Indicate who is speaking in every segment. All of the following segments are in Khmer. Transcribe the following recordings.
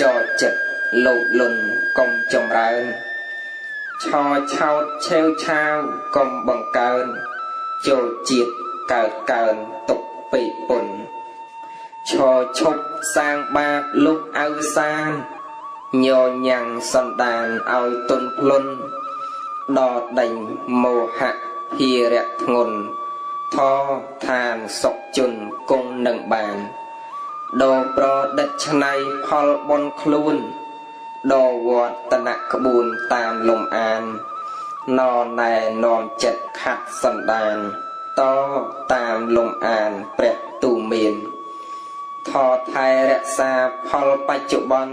Speaker 1: จอจิตโลดลุนกลมจมเริญชอเช่าเชลชาวกลมบังเกินโจจิตเกิดเกินตกปีปุ่นชอชกสร้างบาปลุกเอาซานโยยังสันดานเอาตุนพลุนดอดดิ่งโมหะพีเรตงนทอทานศกจุนกงหนึ่งบานโดโปรดัชนัยพอลบนคลูนโดวัตนะขบูนตามลมอานนอนในนอมเจ็ดขัดสันดานต่อตามลมอานเปรตตูเมียนทอไทยรักษาพอลปัจจุบัน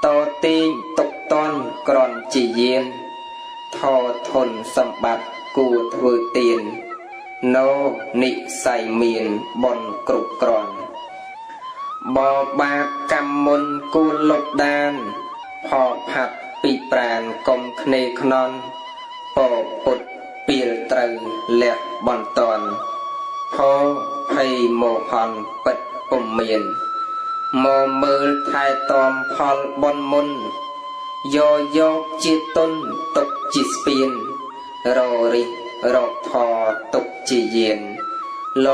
Speaker 1: โตตีนตกต้นกรอนจีเย็นทอทนสมบัติกูทวเตียนโนนิใส่เมียนบนกรุกรอนบอบากำมนกูลบดานพอผัดปีปรานกลมคเนขนอนปอปุดเปียตรึงเล็บบอนตอนพอไพโมหันปิดปุ่มเมียนโมมือไทยตอมพอลบนมุนโยโยจิตตุนตกจิสเปียนโรริรอกทอตกจีเย็นโล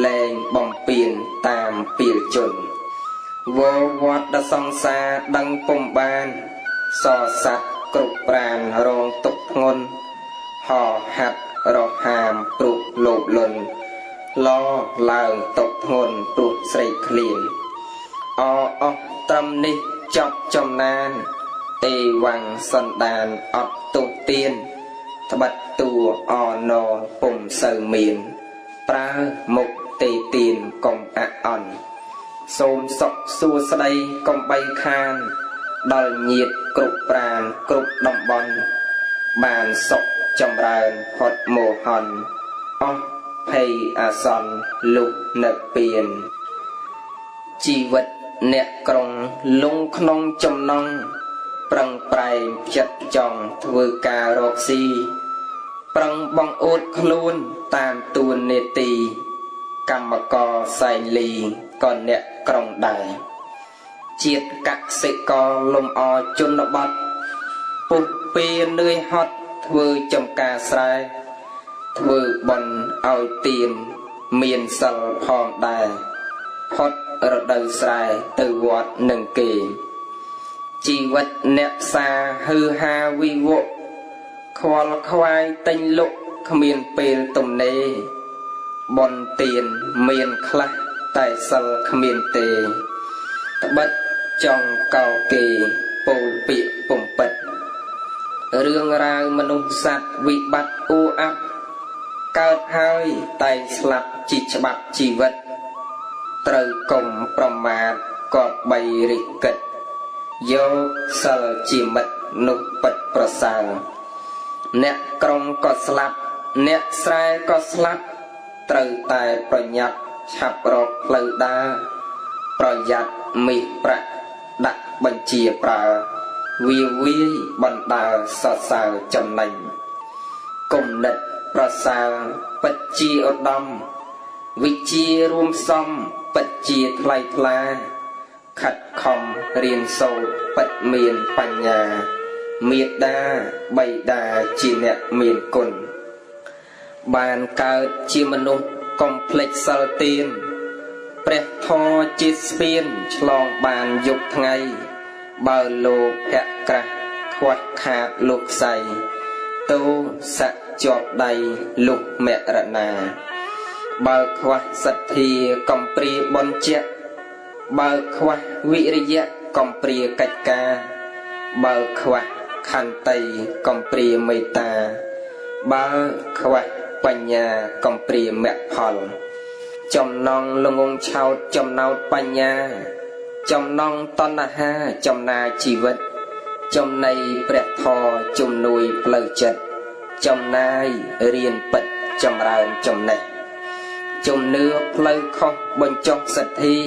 Speaker 1: แรงบ่มเปลี่ยนตามเปลี่ยนจนววัดสงสาดังปุ่มบานสอสัตกรุปรานรองตกงนห่อหัดรอหามปลุกโลบลนล้อลางตกงนปลุกใส่เคลียนอตำนิจบจมนานเอวังสันดานอดตุเตียนทบัดตัวนอปุ่มเสเมียนปรามุกเตตีนกงอะอ่อนโสมศกสัวสไดกงใบคานดอลเงียดกรุปปรานกรุปดำบอลบานศกจำรานพดโมหันเพยอาซอนลุกเนเปียนชีวิตเนกรงลุงขนงจำนองปรังไพรจัดจองทวการอกซีปรังบังอุดคลูนตามตัวเนตีกรรมกรใส่ลีก่อนเนกรงใดเจียดกะสิกรลมอจุนบัดปุบเปียเนื่อยฮอดทวจมกาสายทวบนเอาเตียนเมียนสลพองได้พดรดาสายตือวัดหนึ่งเกชีวิตเนสาฮือฮาวิวะควอลควายติงลุกขมีนเปลตุมเนบนเตียนเมียนคลาไตสลขมีนเตตบัดจองเก่าเกปูปิปุ่มปิดเรื่องราวมนุษย์สัตว์วิบัติอูอับเกิดให้ไตสลับจิตฉบับชีวิตตรึกลมประมาทกอดใบริกิดโยสลจิมิตนุปัดประสางเนกรงก็สลับเนสไรก็สลับตรึตายประหยัดฉับรกเพลิดาประหยัดมีประดักบัญชีปราวิบันดาสาสาวจำนัยกุมนิดประสางปัจจีอดมวิจีรวมซอมปัจจีทลายทลาขัดคอมเรียนโซปัดเมียนปัญญาเมียดาใบดาจีเนเมียนกุลบานเกิดจีมนุษย์คอมเพล็กซ์ซัลตีนเปรตทอจิสเปียนฉลองบานยุกไงเบาโลแพะกระควักขาดลูกใสโตสะจอบใดลูกแม่ระนาเบาควักสัตทีกอมปรีบนเจเบาควักวิริยะกอมปรีกัจกาเบาควักขันติกอมปรีเมตตาเบาควักปัญญากอมปรีแม่พอลจำนองลงงชาวจำนาวปัญญาจำนองตอนหาจำนาชีวิตจำในเปรตทอจมนุยเปลือยจัดจำนายเรียนปัดจำรานจำในจมเนื้อเพลยคอบนจอกสัตที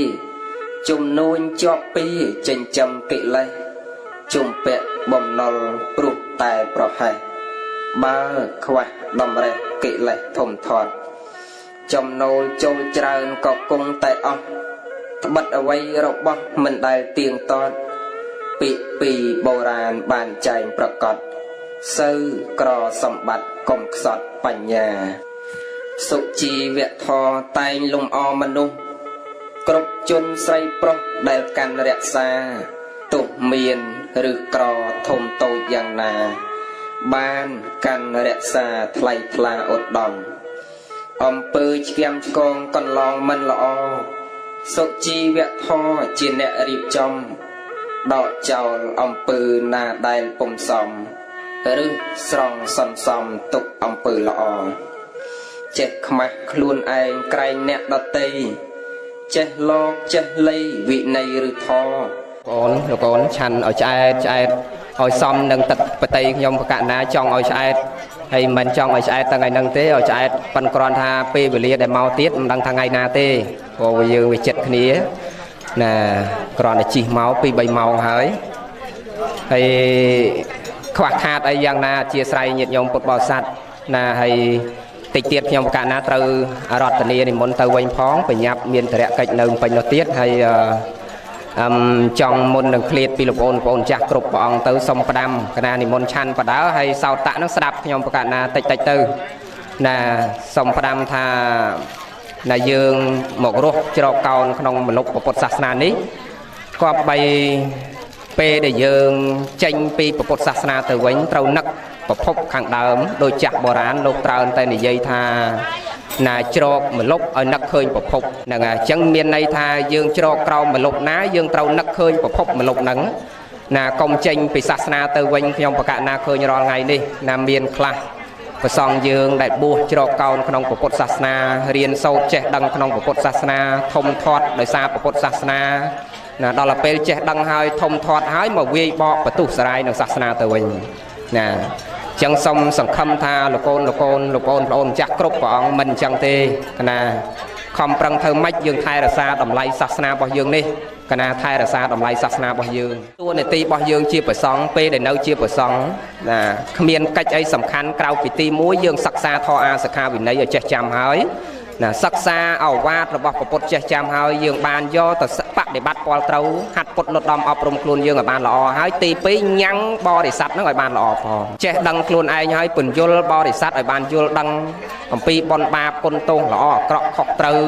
Speaker 1: จมนูนจอบปีเจนจำกิเลยจมเปะบ่มนอลปลุกแต่ปลอดภัยบ้าขวะดำเรกิเลยทมทอดจมโนโจจรานก็คงแต่ออก ត្បិតអ្វីរបស់មិនដែលទៀងទាត់ពាក្យពីបុរាណបានចែងប្រកាសសូវក្រសម្បត្តិកុំខ្សត់បញ្ញាសុជីវធម៌តែងលំអមនុស្សគ្រប់ជនស្រីប្រុសដែលកាន់រក្សាទោះមានឬក្រធំតូចយ៉ាងណាបានកាន់រក្សាថ្លៃថ្លាឧត្តមអំពើឆ្គាំឆ្គងកន្លងមិនល្អសុជីវធម៌ជាអ្នករៀបចំដកចោលអំពើណាដែលពុំសមឬស្រង់សន្សំទុកអំពើល្អចេះខ្មាស់ខ្លួនឯងក្រែងអ្នកដទៃចេះលោកចេះលៃវិន័យឬធម៌លោកអូនឆាន់ឲ្យឆ្អែតឲ្យសមនឹងទឹកបតីខ្ញុំបកណាចង់ឲ្យឆ្អែតហើយមិនចង់ឲ្យឆ្អែតថ្ងៃហ្នឹងទេឲ្យឆ្អែតប៉ិនគ្រាន់ថាពេលវេលាដែលមកទៀតមិនដឹងថ្ងៃណាទេព្រោះយើងវាចិត្តគ្នាណាគ្រាន់តែជិះមកពី3ម៉ោងហើយខ្វះខាតអីយ៉ាងណាអធិស្ឋានញាតិញោមពុទ្ធបរិស័ទណាហើយតិចទៀតខ្ញុំបកណាត្រូវរតនានិមន្តទៅវិញផងបញ្ញាប់មានធរៈកិច្ចនៅពេញនោះទៀតហើយចង់មុននឹងឃ្លាតពីលោកបងប្អូនចាស់គ្រប់ព្រះអង្គទៅសុំផ្ដាំកណានិមន្តឆាន់បដើហើយសោតតៈនឹងស្ដាប់ខ្ញុំបកណាតិចទៅណាសុំផ្ដាំថាណាយើងមករស់ច្រកកោនក្នុងមនុษย์ពុទ្ធសាសនានេះគប្បីពេលដែលយើងចេញពីពុទ្ធសាសនាទៅវិញត្រូវនឹកប្រភពខាងដើមដោយចាស់បុរាណលោកត្រើនតែនិយាយថាណាច្រកម្លប់ឲ្យនឹកឃើញប្រភពហ្នឹងហើយអញ្ចឹងមានន័យថាយើងច្រកក្រោមម្លប់ណាយើងត្រូវនឹកឃើញប្រភពម្លប់ហ្នឹងណាកុំចេញពីសាសនាទៅវិញខ្ញុំបកណាឃើញរាល់ថ្ងៃនេះណាមានខ្លះព្រះសង្ឃយើងដែលបួសច្រកកោនក្នុងពុទ្ធសាសនារៀនសូត្រចេះដឹងក្នុងពុទ្ធសាសនាធំធាត់ដោយសារពុទ្ធសាសនាណាដល់ពេលចេះដឹងហើយធំធាត់ហើយមកវាយបកបន្ទុះសារាយនឹងសាសនាទៅវិញណាចឹងសូមសង្ឃឹមថាលោកអូនលោកប្អូនចាស់គ្រប់ព្រះអង្គមិនអញ្ចឹងទេកណាខំប្រឹងធ្វើម៉េចយើងថែរក្សាតម្លៃសាសនារបស់យើងនេះកណាថែរក្សាតម្លៃសាសនារបស់យើងតួនាទីរបស់យើងជាព្រះសង្ឃពេលដែលនៅជាព្រះសង្ឃណាគ្មានកិច្ចអីសំខាន់ក្រៅពីទី1យើងសិក្សាធម៌អាសិក្ខាវិន័យឲ្យចេះចាំហើយណាសិក្សាអវាទរបស់ពុទ្ធចេះចាំហើយយើងបានយកទៅបដិបត្តិពលត្រូវហាត់ពុទ្ធលត់ដំអប់រំខ្លួនយើងឲ្យបានល្អហើយទី2ញ៉ាំងបរិស័ទហ្នឹងឲ្យបានល្អផងចេះដឹងខ្លួនឯងហើយពន្យល់បរិស័ទឲ្យបានយល់ដឹងអំពីបុណ្យបាបគុណទោសល្អអាក្រក់ខុសត្រូវ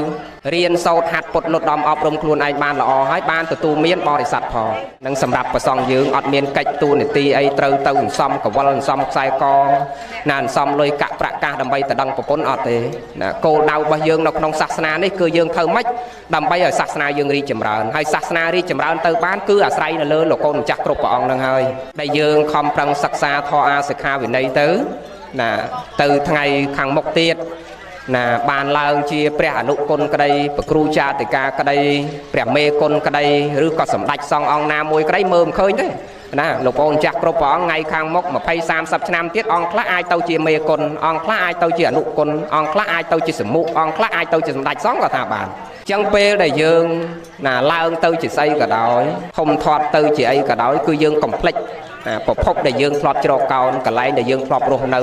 Speaker 1: រៀនសូត្រហាត់ពុទ្ធលត់ដំអប់រំខ្លួនឯងបានល្អហើយបានទទួលមានបរិស័ទផងនឹងសម្រាប់ប្រសងយើងអត់មានកិច្ចទូនីតិអីត្រូវទៅសន្សំកវលសន្សំខ្សែកណាសន្សំលុយកាក់ប្រាក់កាសដើម្បីទៅដឹងប្រពន្ធអត់ទេណាគោលដៅរបស់យើងនៅក្នុងសាសនានេះគឺយើងធ្វើម៉េចដើម្បីឲ្យសាសនាយើងរីកចម្រើនហើយសាសនារីកចម្រើនទៅបានគឺអាស្រ័យនៅលើលោកកូនម្ចាស់គ្រប់ព្រះអង្គនឹងហើយដែលយើងខំប្រឹងសិក្សាធម៌អាសិក្ខាវិន័យទៅណាទៅថ្ងៃខាងមុខទៀតណាបានឡើងជាព្រះអនុគុណក្តីព្រះគ្រូចាតិកាក្តីព្រះមេគុណក្តីឬក៏សម្ដេចសង្ឃអង្គណាមួយក្តីមើលមិនឃើញទេណាលោកប្អូនចាស់គ្រប់ព្រះអង្គថ្ងៃខាងមុខ20 30ឆ្នាំទៀតអង្គខ្លះអាចទៅជាមេគុណអង្គខ្លះអាចទៅជាអនុគុណអង្គខ្លះអាចទៅជាសមុខអង្គខ្លះអាចទៅជាសម្ដេចសង្ឃក៏ថាបានអញ្ចឹងពេលដែលយើងណាឡើងទៅជាស្អីក៏ដោយធំធាត់ទៅជាអីក៏ដោយគឺយើងកុំភ្លេចប្រភពដែលយើងធ្លាប់ច្រកកោនកន្លែងដែលយើងធ្លាប់រស់នៅ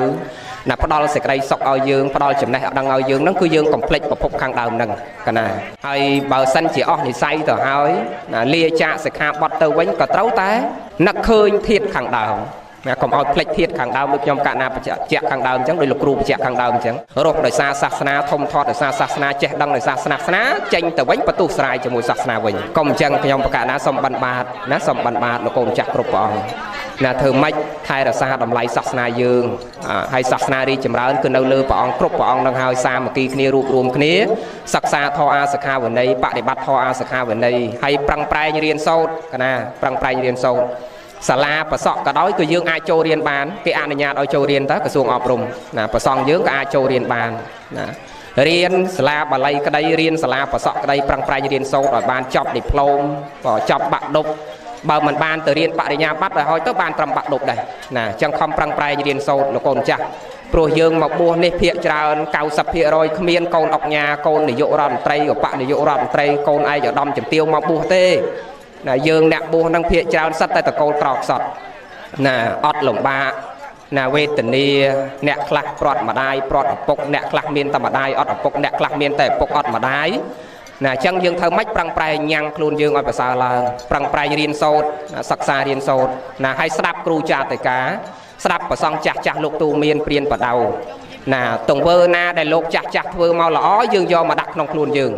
Speaker 1: ណាផ្ដល់សេចក្តីសុខឲ្យយើងផ្ដល់ចំណេះដឹងឲ្យយើងហ្នឹងគឺយើងកុំភ្លេចប្រភពខាងដើមហ្នឹងកណាហើយបើសិនជាអស់និស័យទៅហើយណាលាចាកសិក្ខាបទទៅវិញក៏ត្រូវតែនឹកឃើញធាតុខាងដើមណាកុំឲ្យភ្លេចធាតុខាងដើមដូចខ្ញុំកណាបញ្ជាក់ខាងដើមអញ្ចឹងដោយលោកគ្រូបញ្ជាក់ខាងដើមអញ្ចឹងរស់ដោយសារសាសនាធំធាត់ដោយសារសាសនាចេះដឹងដោយសារសាសនាចេញទៅវិញបន្ទុះស្រាយជាមួយសាសនាវិញកុំអញ្ចឹងខ្ញុំបកណាសូមបានបាតណាសូមបានបាតលោកកូនចាស់គ្រប់ព្រះអង្គណាធ្វើម៉េចថែរក្សាតម្លៃសាសនាយើងហើយសាសនារីចម្រើនគឺនៅលើព្រះអង្គគ្រប់ព្រះអង្គនឹងហើយសាមគ្គីគ្នារួបរวมគ្នាសិក្សាធម៌អាសិក្ខាវិន័យបដិបត្តិធម៌អាសិក្ខាវិន័យហើយប្រឹងប្រែងរៀនសូត្រកណាប្រឹងប្រែងរៀនសូត្រសាលាប្រសក់ក៏ដោយគឺយើងអាចចូលរៀនបានគេអនុញ្ញាតឲ្យចូលរៀនតើក្រសួងអប់រំណាប្រសង់យើងក៏អាចចូលរៀនបានណារៀនសាលាបាលីក្តីរៀនសាលាប្រសក់ក្តីប្រឹងប្រែងរៀនសូត្រឲ្យបានចប់ឌីប្លូមក៏ចប់បាក់ឌុបបើមិនបានទៅរៀនបរិញ្ញាបត្រឲ្យហើយទៅបានត្រឹមបាក់ឌុបដែរណាអញ្ចឹងខំប្រឹងប្រែងរៀនសូត្រលោកកូនចាស់ព្រោះយើងមកបួសនេះភាគច្រើន 90% គ្មានកូនអុកញ៉ាកូននាយករដ្ឋមន្ត្រីឧបនាយករដ្ឋមន្ត្រីកូនឯកឧត្តមជំទាវមកបួសទេណាយើងអ្នកបួសនឹងភាគច្រើនសិតតែតកូលក្រោកសតណាអត់លំបាកណាវេទនាអ្នកខ្លះព្រាត់ម្ដាយព្រាត់ឪពុកអ្នកខ្លះមានតែម្ដាយអត់ឪពុកអ្នកខ្លះមានតែឪពុកអត់ម្ដាយ
Speaker 2: ណាចឹងយើងធ្វើម៉េចប្រឹងប្រែងញ៉ាំងខ្លួនយើងឲ្យប្រសើរឡើងប្រឹងប្រែងរៀនសូត្រសិក្សារៀនសូត្រណាឲ្យស្ដាប់គ្រូចាតិកាស្ដាប់ប្រសង់ចាស់ចាស់លោកទូមានព្រានបដៅណាទង្វើណាដែលលោកចាស់ចាស់ធ្វើមកល្អយើងយកមកដាក់ក្នុងខ្លួនយើង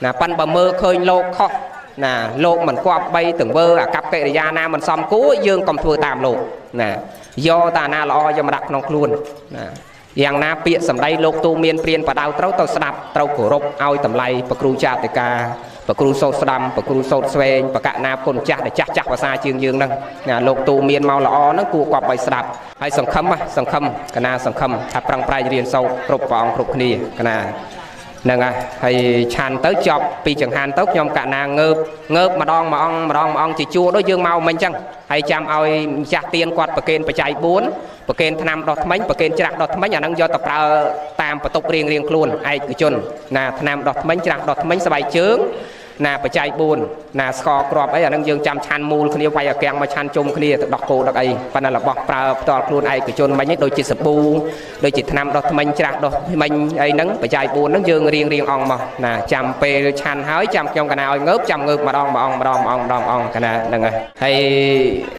Speaker 2: ណាប៉ិនបើមើលឃើញលោកខុសណាលោកមិនគប្បីទង្វើអាកប្បកិរិយាណាមិនសមគួរយើងកុំធ្វើតាមលោកណាយកតាណាល្អយកមកដាក់ក្នុងខ្លួនណាយ៉ាងណាពាក្យសម្ដីលោកទូមានព្រានបដៅត្រូវទៅស្ដាប់ត្រូវគោរពឲ្យតម្លៃប្រគ្រូចាតិកាប្រគ្រូសូត្រស្ដាំប្រគ្រូសូត្រស្វែងបកណាគុណចាស់ដែលចាស់ចាស់ភាសាជាងយើងហ្នឹងណាលោកទូមានមកល្អហ្នឹងគួរគប្បីស្ដាប់ហើយសង្ឃឹមកណាសង្ឃឹមថាប្រឹងប្រែងរៀនសូត្រគ្រប់ព្រះអង្គគ្រប់គ្នាកណាហ្នឹងហើយឆាន់ទៅចប់ពីចង្ហាន់ទៅខ្ញុំកណាងើបម្ដងមួយអង្គជាជួរដូចយើងមកមិញអញ្ចឹងហើយចាំឲ្យម្ចាស់ទៀនគាត់ប្រគេនបច្ច័យ4ប្រគេនថ្នាំដោះធ្មេញប្រគេនច្រាស់ដោះធ្មេញអាហ្នឹងយកទៅប្រើតាមបន្ទប់រៀងខ្លួនឯកជនណាថ្នាំដោះធ្មេញច្រាស់ដោះធ្មេញស្បែកជើងណាបច្ច័យ4ណាស្ករគ្រាប់អីអាហ្នឹងយើងចាំឆាន់មូលគ្នាវាយអាកាំងមកឆាន់ជុំគ្នាទៅដោះគោដឹកអីប៉ុន្តែរបស់ប្រើផ្ទាល់ខ្លួនឯកជនមិញនេះដូចជាសាប៊ូដូចជាថ្នាំដោះធ្មេញច្រាស់ដោះធ្មេញអីហ្នឹងបច្ច័យ4ហ្នឹងយើងរៀងអង្គមកណាចាំពេលឆាន់ហើយចាំខ្ញុំកណាឲ្យងើបចាំងើបម្ដងកណាហ្នឹងហើយ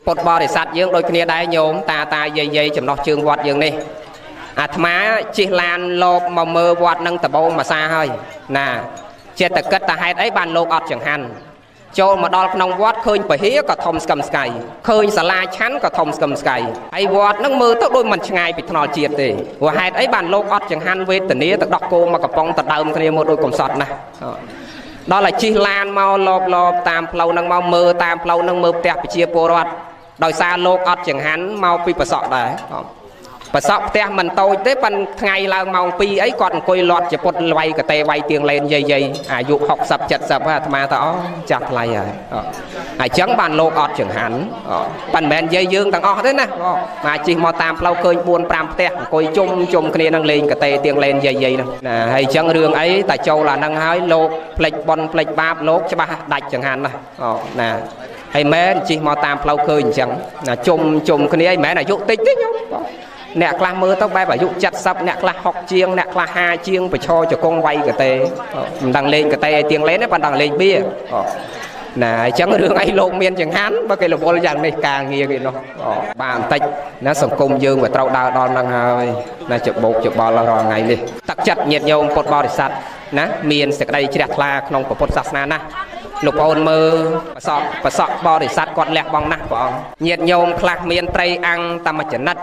Speaker 2: ពុទ្ធបរិស័ទយើងដូចគ្នាដែរញោមតាយាយចំណោះជើងវត្តយើងនេះអាត្មាជិះឡានលបមកមើលវត្តនឹងដបងមួយសាហើយណាចេតកិត្តតែហេតុអីបានលោកអត់ចង្ហាន់ចូលមកដល់ក្នុងវត្តឃើញពហិយក៏ធំស្កឹមស្កៃឃើញសាលាឆាន់ក៏ធំស្កឹមស្កៃហើយវត្តនឹងមើលទៅដូចមិនឆ្ងាយពីថ្នល់ជាតិទេព្រោះហេតុអីបានលោកអត់ចង្ហាន់វេទនាទៅដោះគោមកកំប៉ុងទៅដើមគ្នាមកដូចកំសត់ណាដល់ឲ្យជិះឡានមកលបតាមផ្លូវនឹងមកមើលតាមផ្លូវនឹងមើលផ្ទះប្រជាពលរដ្ឋដោយសារលោកអត់ចង្ហាន់មកពីប្រសក់ដែរប្រសក់ផ្ទះមិនតូចទេប៉ុន្តែថ្ងៃឡើងម៉ោង2អីគាត់អង្គុយលាត់ជាពុតវាយកតេវាយទៀងលេនយាយអាយុ60 70អាត្មាទៅចាស់ថ្លៃហើយអញ្ចឹងបានលោកអត់ចង្ហាន់ប៉ុន្តែមិនមែនយាយយើងទាំងអស់ទេណាមកជិះមកតាមផ្លូវឃើញ4 5ផ្ទះអង្គុយជុំគ្នានឹងលេងកតេទៀងលេនយាយហ្នឹងណាហើយអញ្ចឹងរឿងអីតែចូលអាហ្នឹងហើយលោកផ្លេចបនផ្លេចបាបលោកច្បាស់ដាច់ចង្ហាន់ណាហើយមែនជិះមកតាមផ្លូវឃើញអញ្ចឹងណាជុំគ្នាឯងមែនអាយុតិចទេញោមអ្នកខ្លះមើលទៅបែបអាយុ70អ្នកខ្លះ60ជាងអ្នកខ្លះ50ជាងប្រឈរជង្គង់វាយកតេមិនដឹងលេងកតេឲ្យទៀងលេងទេប៉ុន្តែដឹងលេងបៀណាអញ្ចឹងរឿងអីលោកមានចង្ហាន់បើគេរវល់យ៉ាងនេះការងារគេនោះបានបន្តិចណាសង្គមយើងវាត្រូវដើរដល់ហ្នឹងហើយណាច្បោកច្បល់រាល់ថ្ងៃនេះទឹកចិត្តញាតិញោមពុទ្ធបរិស័ទណាមានសេចក្តីជ្រះថ្លាក្នុងពុទ្ធសាសនាណាលោកប្អូនមើលប្រសក់បរិស័ទគាត់លះបង់ណាស់ព្រះអង្គញាតិញោមខ្លះមានត្រីអាំងតាមចនិត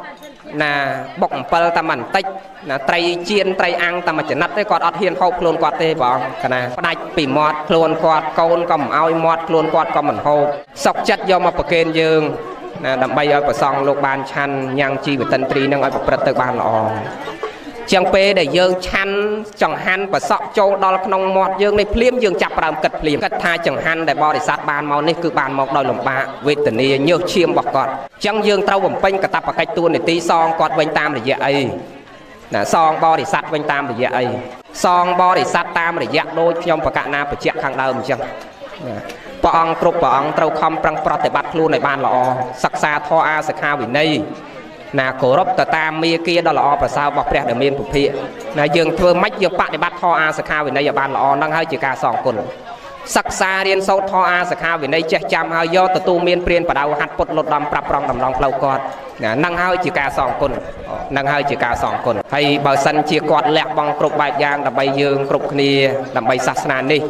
Speaker 2: ណាបុក7តាមបន្តិចណាត្រីជៀនត្រីអាំងតាមចនិតទេគាត់អត់ហ៊ានហូបខ្លួនគាត់ទេបងកណាផ្ដាច់ពីមាត់ខ្លួនគាត់កូនក៏មិនឲ្យមាត់ខ្លួនគាត់ក៏មិនហូបសុកចិត្តយកមកប្រគេនយើងណាដើម្បីឲ្យប្រសង់លោកបានឆាន់ញ៉ាំងជីវតិនត្រីនឹងឲ្យប្រព្រឹត្តទៅបានល្អចឹងពេលដែលយើងឆាន់ចង្ហាន់ប្រសក់ចូលដល់ក្នុងមាត់យើងនេះភ្លាមយើងចាប់ផ្ដើមគិតភ្លាមគិតថាចង្ហាន់ដែលបរិស័ទបានមកនេះគឺបានមកដោយលំបាកវេទនាញើសឈាមរបស់គាត់ចឹងយើងត្រូវបំពេញកាតព្វកិច្ចតួនាទីសងគាត់វិញតាមរយៈអីណាសងបរិស័ទវិញតាមរយៈអីសងបរិស័ទតាមរយៈដូចខ្ញុំបកណាបញ្ជាក់ខាងដើមអញ្ចឹងព្រះអង្គគ្រប់ព្រះអង្គត្រូវខំប្រឹងប្រតិបត្តិខ្លួនឲ្យបានល្អសិក្សាធម៌អាសិក្ខាវិន័យណាគោរពទៅតាមមាគាដ៏ល្អប្រសើររបស់ព្រះដែលមានពុភិណាយើងធ្វើម៉េចយើងបដិបត្តិធម៌អាសិក្ខាវិន័យឲ្យបានល្អហ្នឹងហើយជាការសងគុណសិក្សារៀនសូត្រធម៌អាសិក្ខាវិន័យចេះចាំហើយយកទទួលមានព្រានបដៅហាត់ពុតលុតដំប្រាប់ប្រងដំណងផ្លូវគាត់ហ្នឹងហើយជាការសងគុណហ្នឹងហើយជាការសងគុណហើយបើសិនជាគាត់លះបង់គ្រប់បែបយ៉ាងដើម្បីយើងគ្រប់គ្នាដើម្បីសាសនានេះ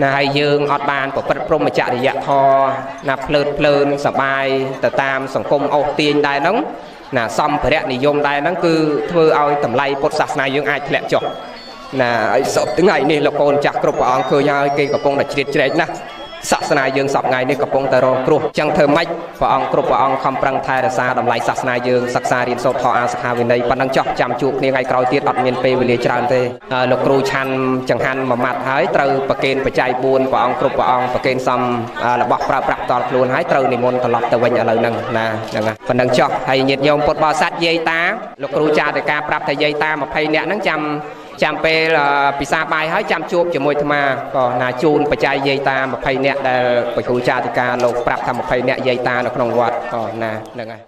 Speaker 2: ណាហើយយើងអត់បានប្រព្រឹត្តព្រហ្មចរិយធម៌ណាភ្លើនសបាយទៅតាមសង្គមអូសទាញដែរហ្នឹងណាសម្ភារៈនិយមដែរហ្នឹងគឺធ្វើឲ្យតម្លៃពុទ្ធសាសនាយើងអាចធ្លាក់ចុះណាឲ្យសពថ្ងៃនេះលោកកូនចាស់គ្រប់ព្រះអង្គឃើញហើយគេកំពុងតែជ្រៀតជ្រែកណាស់សាសនាយើងសពថ្ងៃនេះកំពុងតែរងគ្រោះចឹងធ្វើម៉េចព្រះអង្គគ្រប់ព្រះអង្គខំប្រឹងថែរក្សាតម្លៃសាសនាយើងសិក្សារៀនសូត្រធម៌អាសិក្ខាវិន័យប៉ុណ្ណឹងចោះចាំជួបគ្នាថ្ងៃក្រោយទៀតអត់មានពេលវេលាច្រើនទេលោកគ្រូឆាន់ចង្ហាន់មួយម៉ាត់ហើយត្រូវប្រគេនបច្ច័យ4ព្រះអង្គគ្រប់ព្រះអង្គប្រគេនសំរបស់ប្រើប្រាស់តល់ខ្លួនហើយត្រូវនិមន្តត្រឡប់ទៅវិញឥឡូវហ្នឹងណាហ្នឹងប៉ុណ្ណឹងចោះហើយញាតិញោមពុទ្ធបរិស័ទយាយតាលោកគ្រូចាតិកាប្រាប់ថាយាយតា20នាក់ហ្នឹងចាំពេលពិសាបាយហើយចាំជួបជាមួយអាត្មាក៏ណាជូនបច្ច័យយាយតា20នាក់ដែលព្រះគ្រូចាតិកាលោកប្រាប់ថា20នាក់យាយតានៅក្នុងវត្តក៏ណាហ្នឹងហើយ